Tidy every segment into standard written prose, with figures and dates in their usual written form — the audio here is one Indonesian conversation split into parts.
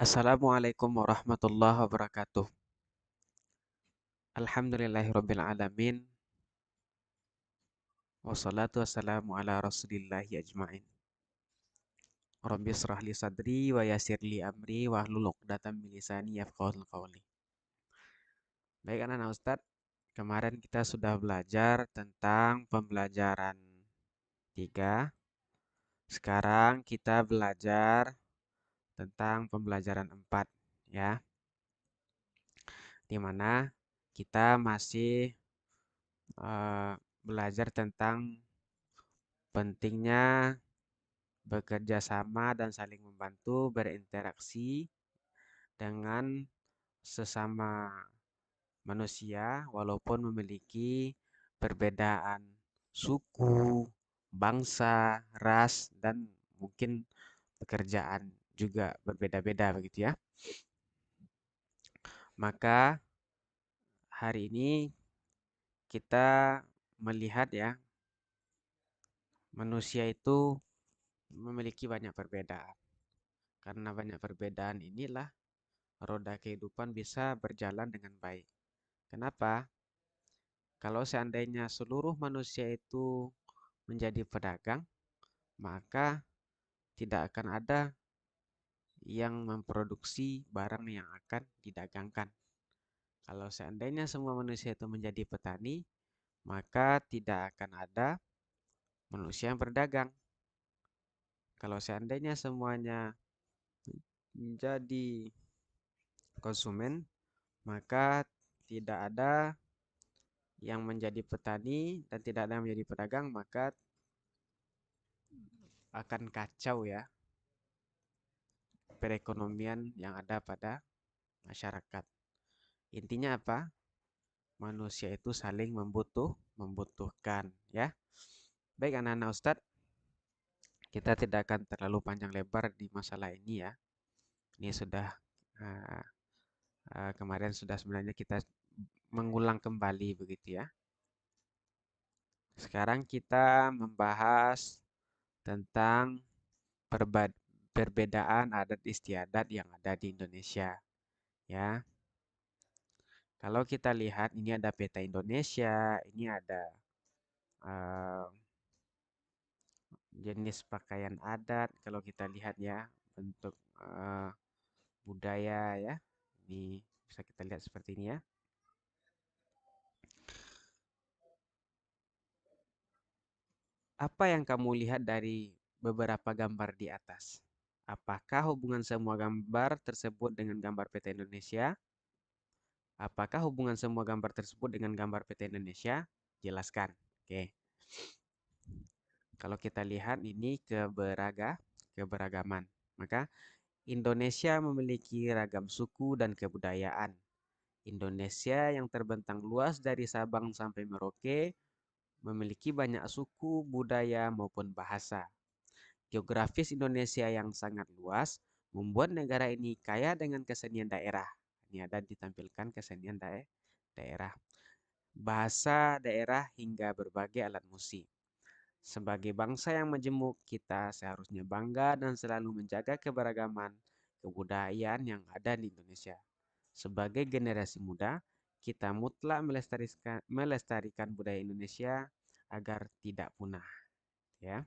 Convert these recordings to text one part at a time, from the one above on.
Assalamualaikum warahmatullahi wabarakatuh. Alhamdulillahirabbil alamin wassalatu wassalamu ala rasulillahi ajmain. Rabbi shrah li sadri wa yassir li amri wa hlul 'uqdatam min lisani yafqahul qawli. Baik anak-anak Ustadz, kemarin kita sudah belajar tentang pembelajaran 3. Sekarang kita belajar tentang pembelajaran 4, ya. Di mana kita masih belajar tentang pentingnya bekerja sama dan saling membantu berinteraksi dengan sesama manusia walaupun memiliki perbedaan suku, bangsa, ras, dan mungkin pekerjaan juga berbeda-beda begitu ya. Maka hari ini kita melihat ya, manusia itu memiliki banyak perbedaan. Karena banyak perbedaan inilah roda kehidupan bisa berjalan dengan baik. Kenapa? Kalau seandainya seluruh manusia itu menjadi pedagang, maka tidak akan ada yang memproduksi barang yang akan didagangkan. Kalau seandainya semua manusia itu menjadi petani, maka tidak akan ada manusia yang berdagang. Kalau seandainya semuanya menjadi konsumen, maka tidak ada yang menjadi petani dan tidak ada yang menjadi pedagang, maka akan kacau ya perekonomian yang ada pada masyarakat. Intinya apa? Manusia itu saling membutuhkan ya. Baik anak-anak Ustadz, kita tidak akan terlalu panjang lebar di masalah ini ya. Ini sudah uh, kemarin sudah sebenarnya kita mengulang kembali begitu ya. Sekarang kita membahas tentang perbedaan adat istiadat yang ada di Indonesia ya. Kalau kita lihat ini ada peta Indonesia, ini ada eh, jenis pakaian adat. Kalau kita lihat ya bentuk budaya ya, ini bisa kita lihat seperti ini ya. Apa yang kamu lihat dari beberapa gambar di atas? Apakah hubungan semua gambar tersebut dengan gambar peta Indonesia? Apakah hubungan semua gambar tersebut dengan gambar peta Indonesia? Jelaskan. Oke. Kalau kita lihat ini keberagaman. Maka Indonesia memiliki ragam suku dan kebudayaan. Indonesia yang terbentang luas dari Sabang sampai Merauke memiliki banyak suku, budaya maupun bahasa. Geografis Indonesia yang sangat luas membuat negara ini kaya dengan kesenian daerah. Ini ada ditampilkan kesenian daerah, bahasa daerah hingga berbagai alat musik. Sebagai bangsa yang majemuk, kita seharusnya bangga dan selalu menjaga keberagaman kebudayaan yang ada di Indonesia. Sebagai generasi muda, kita mutlak melestarikan budaya Indonesia agar tidak punah. Ya,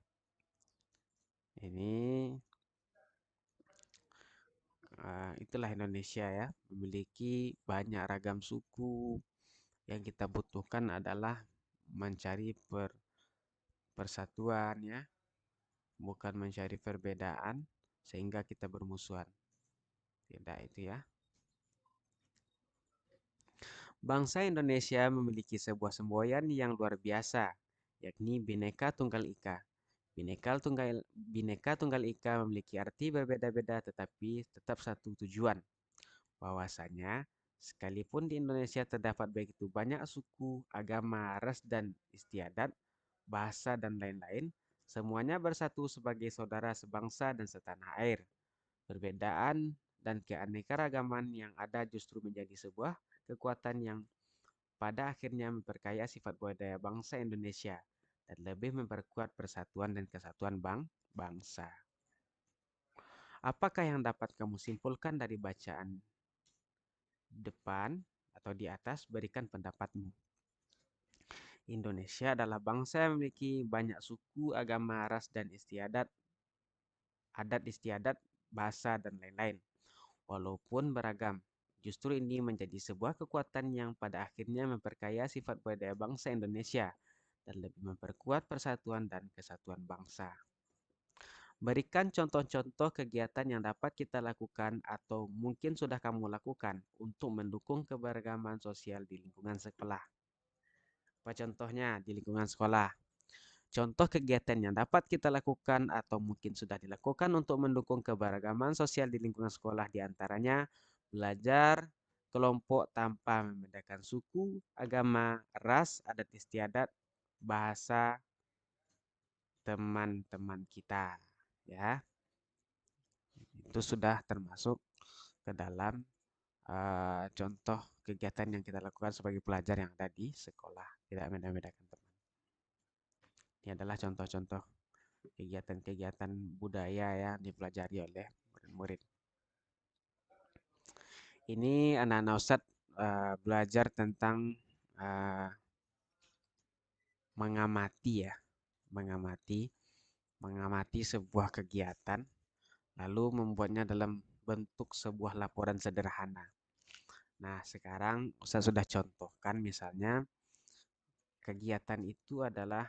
ini itulah Indonesia ya, memiliki banyak ragam suku. Yang kita butuhkan adalah mencari persatuan ya, bukan mencari perbedaan sehingga kita bermusuhan. Tidak itu ya. Bangsa Indonesia memiliki sebuah semboyan yang luar biasa, yakni Bhinneka Tunggal Ika. Bhinneka Tunggal Ika memiliki arti berbeda-beda tetapi tetap satu tujuan, bahwasanya sekalipun di Indonesia terdapat begitu banyak suku, agama, ras, dan istiadat, bahasa, dan lain-lain, semuanya bersatu sebagai saudara sebangsa dan setanah air. Perbedaan dan keanekaragaman yang ada justru menjadi sebuah kekuatan yang pada akhirnya memperkaya sifat budaya bangsa Indonesia dan lebih memperkuat persatuan dan kesatuan bangsa. Apakah yang dapat kamu simpulkan dari bacaan depan atau di atas? Berikan pendapatmu. Indonesia adalah bangsa yang memiliki banyak suku, agama, ras, dan istiadat, adat istiadat, bahasa, dan lain-lain. Walaupun beragam, justru ini menjadi sebuah kekuatan yang pada akhirnya memperkaya sifat budaya bangsa Indonesia dan lebih memperkuat persatuan dan kesatuan bangsa. Berikan contoh-contoh kegiatan yang dapat kita lakukan atau mungkin sudah kamu lakukan untuk mendukung keberagaman sosial di lingkungan sekolah. Apa contohnya di lingkungan sekolah? Contoh kegiatan yang dapat kita lakukan atau mungkin sudah dilakukan untuk mendukung keberagaman sosial di lingkungan sekolah diantaranya belajar kelompok tanpa membedakan suku, agama, ras, adat istiadat, bahasa teman-teman kita. Ya, itu sudah termasuk ke dalam contoh kegiatan yang kita lakukan sebagai pelajar yang ada di sekolah, tidak membeda-bedakan teman. Ini adalah contoh-contoh kegiatan-kegiatan budaya yang dipelajari oleh murid-murid. Ini anak-anak Ustadz belajar tentang uh, mengamati ya, mengamati, mengamati sebuah kegiatan, lalu membuatnya dalam bentuk sebuah laporan sederhana. Nah, sekarang Ustadz sudah contohkan misalnya kegiatan itu adalah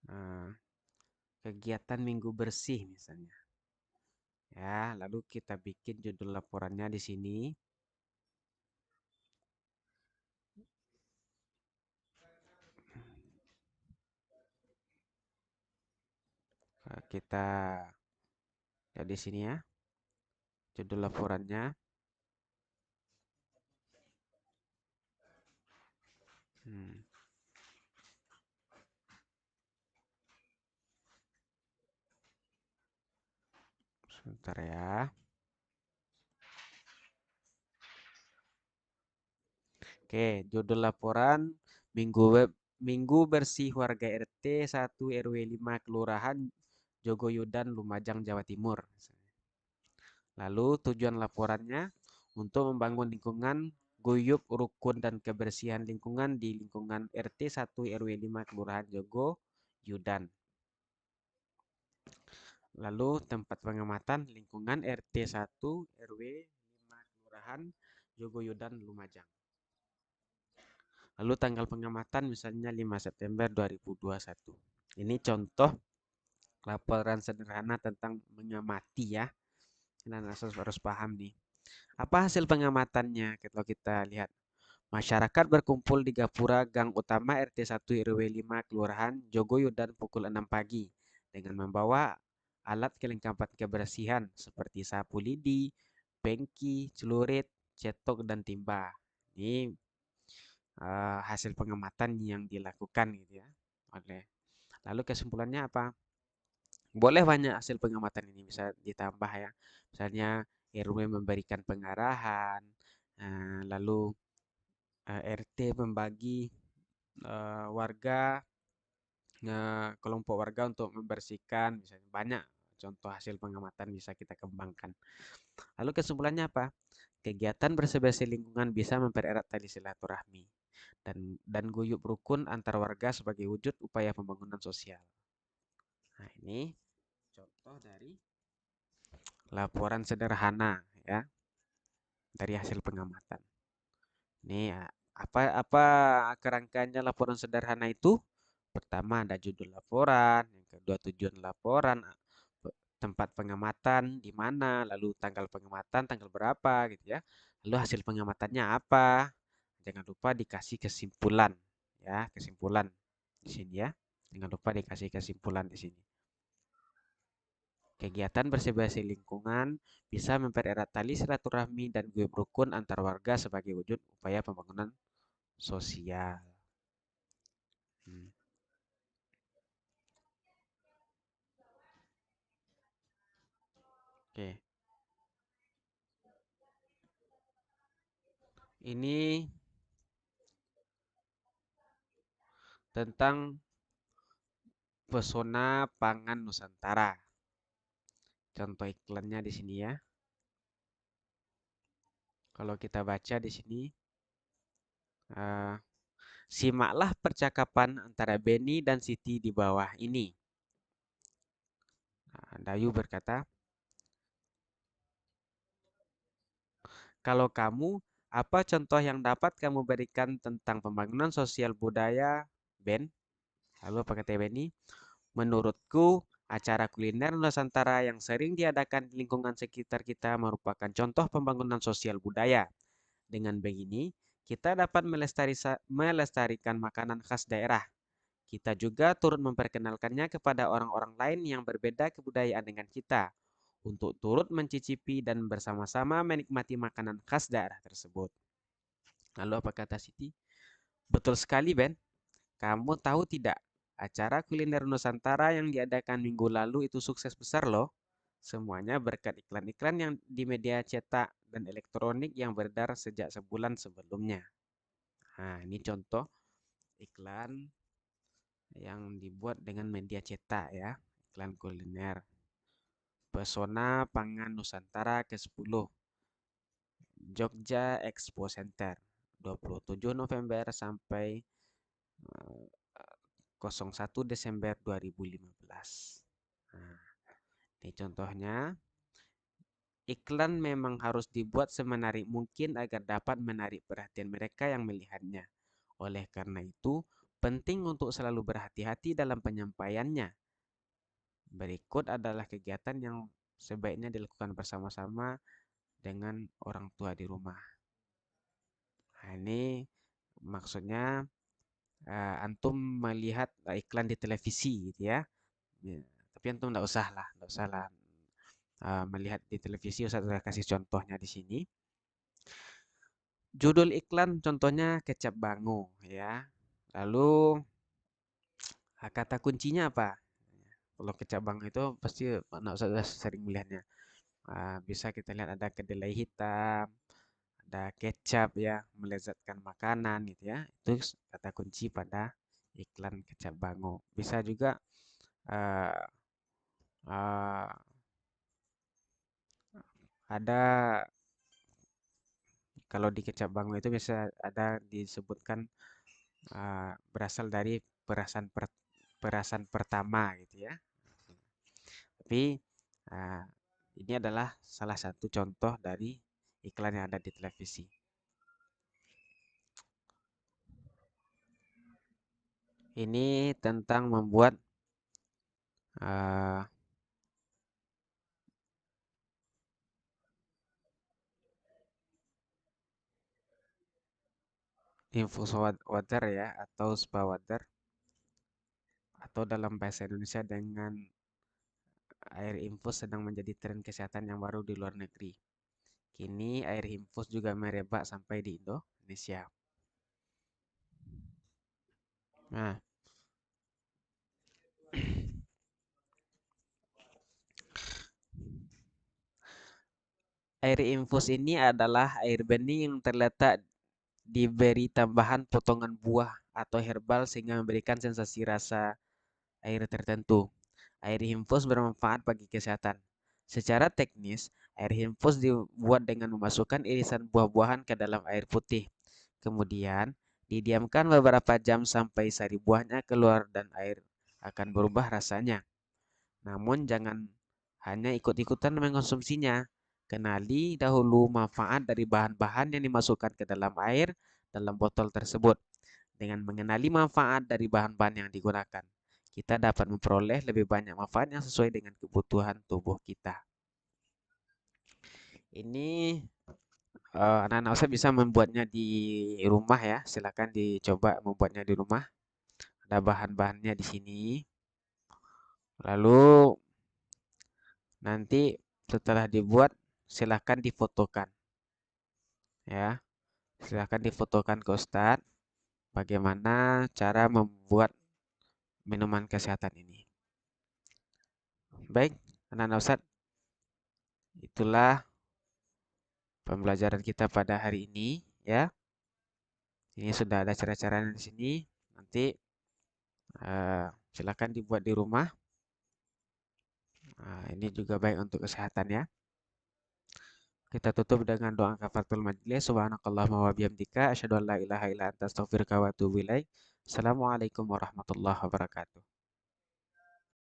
uh, kegiatan minggu bersih misalnya. Ya, lalu kita bikin judul laporannya di sini. Kita lihat di sini ya, judul laporannya. Hmm, sebentar ya. Oke, judul laporan Minggu Bersih Warga RT 1 RW 5 Kelurahan Jogoyudan, Lumajang, Jawa Timur. Lalu tujuan laporannya untuk membangun lingkungan guyup, rukun, dan kebersihan lingkungan di lingkungan RT 1 RW 5 Kelurahan Jogoyudan. Lalu tempat pengamatan lingkungan RT 1 RW 5 Kelurahan Jogoyudan, Lumajang. Lalu tanggal pengamatan misalnya 5 September 2021. Ini contoh laporan sederhana tentang mengamati ya. Nah, harus paham nih. Apa hasil pengamatannya? Kalau kita lihat, masyarakat berkumpul di Gapura Gang Utama RT 1 RW 5 Kelurahan Jogoyudan pukul 6 pagi dengan membawa alat kelengkapan kebersihan seperti sapu lidi, pengki, celurit, cetok, dan timba. Ini hasil pengamatan yang dilakukan gitu ya. Oleh. Lalu kesimpulannya apa? Boleh banyak hasil pengamatan ini bisa ditambah ya. Misalnya RW memberikan pengarahan, lalu RT membagi warga, kelompok warga untuk membersihkan, misalnya banyak contoh hasil pengamatan bisa kita kembangkan. Lalu kesimpulannya apa? Kegiatan bersih-bersih lingkungan bisa mempererat tali silaturahmi dan guyup rukun antar warga sebagai wujud upaya pembangunan sosial. Nah, ini contoh dari laporan sederhana ya dari hasil pengamatan. Nih, apa kerangkanya laporan sederhana itu? Pertama ada judul laporan, yang kedua tujuan laporan, tempat pengamatan di mana, lalu tanggal pengamatan tanggal berapa gitu ya. Lalu hasil pengamatannya apa? Jangan lupa dikasih kesimpulan ya, kesimpulan di sini ya. Jangan lupa dikasih kesimpulan di sini. Kegiatan bersih-bersih lingkungan bisa mempererat tali silaturahmi dan guyup rukun antar warga sebagai wujud upaya pembangunan sosial. Hmm. Oke, ini tentang pesona pangan Nusantara. contoh iklannya di sini ya. Kalau kita baca di sini, eh, simaklah percakapan antara Benny dan Siti di bawah ini. Nah, Dayu berkata, kalau kamu, apa contoh yang dapat kamu berikan tentang pembangunan sosial budaya, Ben? Lalu apa kata Benny? Menurutku, acara kuliner Nusantara yang sering diadakan di lingkungan sekitar kita merupakan contoh pembangunan sosial budaya. Dengan begini, kita dapat melestarikan makanan khas daerah. Kita juga turut memperkenalkannya kepada orang-orang lain yang berbeda kebudayaan dengan kita, untuk turut mencicipi dan bersama-sama menikmati makanan khas daerah tersebut. Lalu apa kata Siti? Betul sekali, Ben. Kamu tahu tidak, acara kuliner Nusantara yang diadakan minggu lalu itu sukses besar loh. Semuanya berkat iklan-iklan yang di media cetak dan elektronik yang beredar sejak sebulan sebelumnya. Nah, ini contoh iklan yang dibuat dengan media cetak ya, iklan kuliner. Pesona Pangan Nusantara ke-10, Jogja Expo Center, 27 November sampai 01 Desember 2015. Nah, ini contohnya. Iklan memang harus dibuat semenarik mungkin agar dapat menarik perhatian mereka yang melihatnya. Oleh karena itu, penting untuk selalu berhati-hati dalam penyampaiannya. Berikut adalah kegiatan yang sebaiknya dilakukan bersama-sama dengan orang tua di rumah. Nah, ini maksudnya antum melihat iklan di televisi gitu ya. Ya, tapi antum nggak usah lah melihat di televisi. Saya kasih contohnya di sini. Judul iklan contohnya kecap bango ya. Lalu kata kuncinya apa? Kalau kecap bango itu pasti anak saya sering melihatnya. Bisa kita lihat ada kedelai hitam, ada kecap ya, melezatkan makanan gitu ya. Itu kata kunci pada iklan kecap bango. Bisa juga uh, uh, ada kalau di kecap bango itu bisa ada disebutkan berasal dari perasan perasan pertama gitu ya. Tapi uh, ini adalah salah satu contoh dari iklan yang ada di televisi. Ini tentang membuat uh, infus water ya atau spa water atau dalam bahasa Indonesia dengan air infus sedang menjadi tren kesehatan yang baru di luar negeri. Kini air infus juga merebak sampai di Indonesia. Nah, air infus ini adalah air bening yang terletak diberi tambahan potongan buah atau herbal sehingga memberikan sensasi rasa air tertentu. Air infus bermanfaat bagi kesehatan. Secara teknis, air infus dibuat dengan memasukkan irisan buah-buahan ke dalam air putih. Kemudian, didiamkan beberapa jam sampai sari buahnya keluar dan air akan berubah rasanya. Namun jangan hanya ikut-ikutan mengkonsumsinya. Kenali dahulu manfaat dari bahan-bahan yang dimasukkan ke dalam air dalam botol tersebut. Dengan mengenali manfaat dari bahan-bahan yang digunakan, kita dapat memperoleh lebih banyak manfaat yang sesuai dengan kebutuhan tubuh kita. Ini anak-anak saya bisa membuatnya di rumah ya. Silakan dicoba membuatnya di rumah. Ada bahan-bahannya di sini. Lalu nanti setelah dibuat, silakan difotokan ya. Silakan difotokan ke Ustadz bagaimana cara membuat minuman kesehatan ini. Baik, anak-anak Ustadz, itulah pembelajaran kita pada hari ini ya. Ini sudah ada cara-caranya di sini. Nanti silakan dibuat di rumah. Nah, ini juga baik untuk kesehatan ya. Kita tutup dengan doa kafaratul majlis. Subhanakallahumma wa bihamdika asyhadu an la ilaha illa anta astaghfiruka wa atubu ilaik. Assalamualaikum warahmatullahi wabarakatuh.